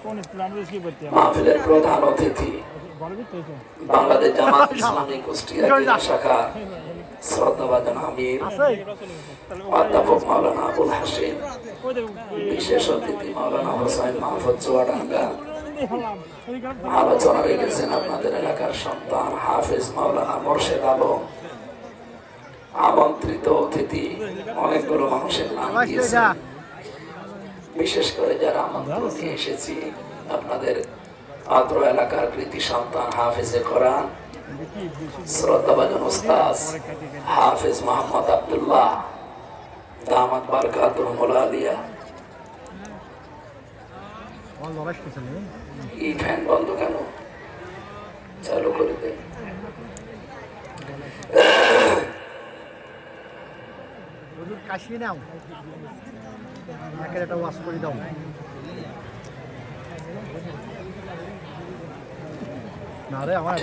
মাহফিলের প্রধান অতিথি বাংলাদেশ জামাত ইসলামী কুষ্টিয়া জেলা শাখা শ্রদ্ধাভাজন আমির অধ্যাপক মাওলানা আবুল হাসিম, বিশেষ অতিথি মাওলানা হোসেন মাহফুজ চুয়াডাঙ্গা। আলোচনা রেখেছেন আপনাদের এলাকার সন্তান হাফেজ মাওলানা মোর্শেদ আলম। আমন্ত্রিত অতিথি অনেকগুলো মানুষের নাম দিয়েছেন, বিশেষ করে যারা আমন্ত্রণ নিয়ে এসেছি আপনাদের আদ্র এলাকার কৃতি সন্তান হাফেজে কোরআন শ্রদ্ধাভাজন উস্তাদ হাফেজ মোহাম্মদ আব্দুল্লাহ দামাত বারকাতুহুল আলিয়া। এই ফ্যান বন্ধ কেন? চালু করে দেন। কাশি নাও, একটা ওয়াশ করে দাও। না রে আমার